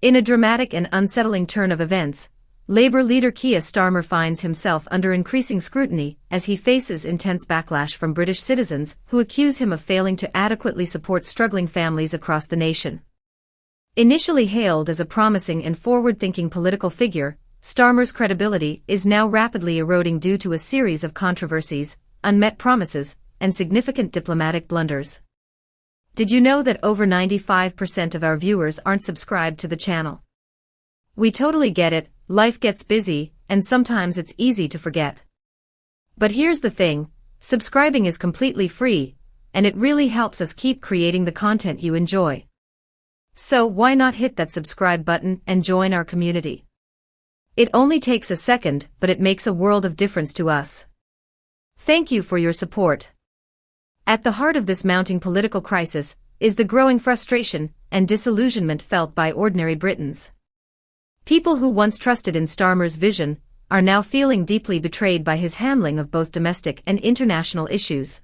In a dramatic and unsettling turn of events, Labour leader Keir Starmer finds himself under increasing scrutiny as he faces intense backlash from British citizens who accuse him of failing to adequately support struggling families across the nation. Initially hailed as a promising and forward-thinking political figure, Starmer's credibility is now rapidly eroding due to a series of controversies, unmet promises, and significant diplomatic blunders. Did you know that over 95% of our viewers aren't subscribed to the channel? We totally get it, life gets busy, and sometimes it's easy to forget. But here's the thing, subscribing is completely free, and it really helps us keep creating the content you enjoy. So why not hit that subscribe button and join our community? It only takes a second, but it makes a world of difference to us. Thank you for your support. At the heart of this mounting political crisis is the growing frustration and disillusionment felt by ordinary Britons. People who once trusted in Starmer's vision are now feeling deeply betrayed by his handling of both domestic and international issues.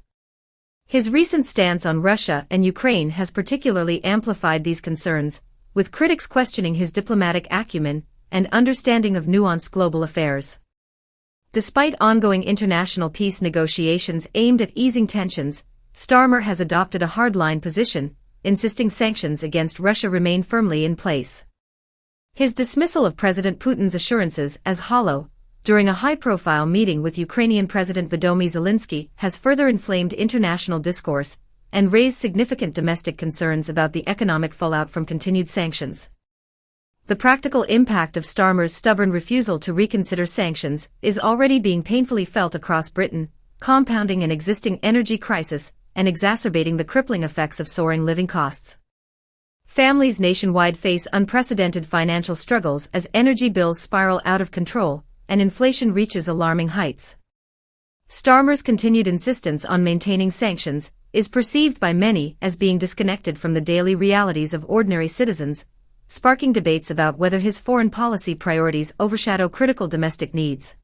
His recent stance on Russia and Ukraine has particularly amplified these concerns, with critics questioning his diplomatic acumen and understanding of nuanced global affairs. Despite ongoing international peace negotiations aimed at easing tensions, Starmer has adopted a hardline position, insisting sanctions against Russia remain firmly in place. His dismissal of President Putin's assurances as hollow, during a high-profile meeting with Ukrainian President Volodymyr Zelensky, has further inflamed international discourse and raised significant domestic concerns about the economic fallout from continued sanctions. The practical impact of Starmer's stubborn refusal to reconsider sanctions is already being painfully felt across Britain, compounding an existing energy crisis and exacerbating the crippling effects of soaring living costs. Families nationwide face unprecedented financial struggles as energy bills spiral out of control and inflation reaches alarming heights. Starmer's continued insistence on maintaining sanctions is perceived by many as being disconnected from the daily realities of ordinary citizens, sparking debates about whether his foreign policy priorities overshadow critical domestic needs.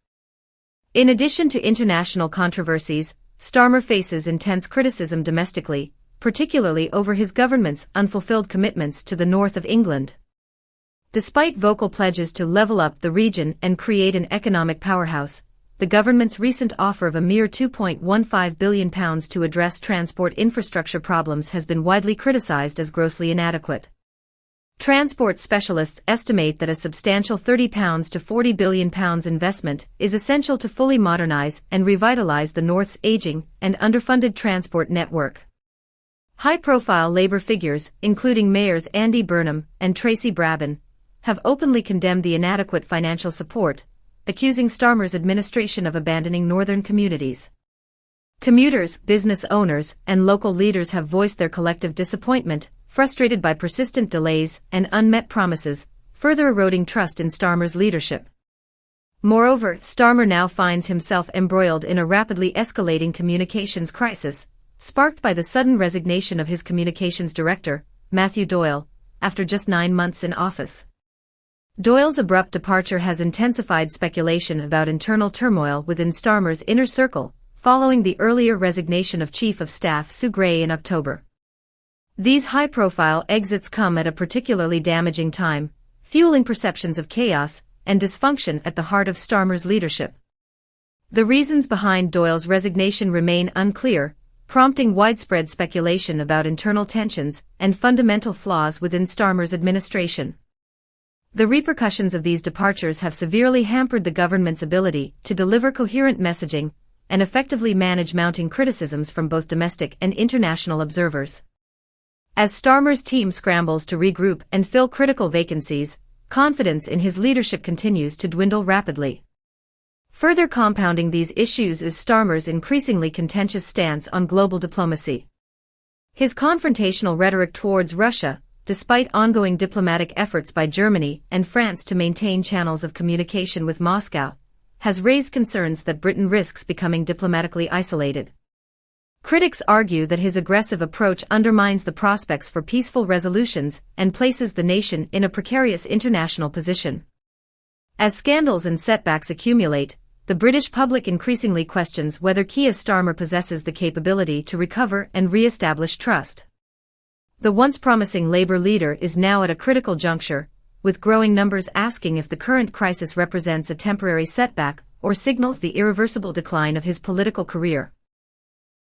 In addition to international controversies, Starmer faces intense criticism domestically, particularly over his government's unfulfilled commitments to the north of England. Despite vocal pledges to level up the region and create an economic powerhouse, the government's recent offer of a mere £2.15 billion to address transport infrastructure problems has been widely criticised as grossly inadequate. Transport specialists estimate that a substantial £30 to £40 billion investment is essential to fully modernise and revitalise the North's ageing and underfunded transport network. High-profile Labour figures, including Mayors Andy Burnham and Tracy Brabin, have openly condemned the inadequate financial support, accusing Starmer's administration of abandoning northern communities. Commuters, business owners, and local leaders have voiced their collective disappointment, frustrated by persistent delays and unmet promises, further eroding trust in Starmer's leadership. Moreover, Starmer now finds himself embroiled in a rapidly escalating communications crisis, sparked by the sudden resignation of his communications director, Matthew Doyle, after just 9 months in office. Doyle's abrupt departure has intensified speculation about internal turmoil within Starmer's inner circle, following the earlier resignation of Chief of Staff Sue Gray in October. These high-profile exits come at a particularly damaging time, fueling perceptions of chaos and dysfunction at the heart of Starmer's leadership. The reasons behind Doyle's resignation remain unclear, prompting widespread speculation about internal tensions and fundamental flaws within Starmer's administration. The repercussions of these departures have severely hampered the government's ability to deliver coherent messaging and effectively manage mounting criticisms from both domestic and international observers. As Starmer's team scrambles to regroup and fill critical vacancies, confidence in his leadership continues to dwindle rapidly. Further compounding these issues is Starmer's increasingly contentious stance on global diplomacy. His confrontational rhetoric towards Russia, despite ongoing diplomatic efforts by Germany and France to maintain channels of communication with Moscow, has raised concerns that Britain risks becoming diplomatically isolated. Critics argue that his aggressive approach undermines the prospects for peaceful resolutions and places the nation in a precarious international position. As scandals and setbacks accumulate, the British public increasingly questions whether Keir Starmer possesses the capability to recover and re-establish trust. The once promising Labour leader is now at a critical juncture, with growing numbers asking if the current crisis represents a temporary setback or signals the irreversible decline of his political career.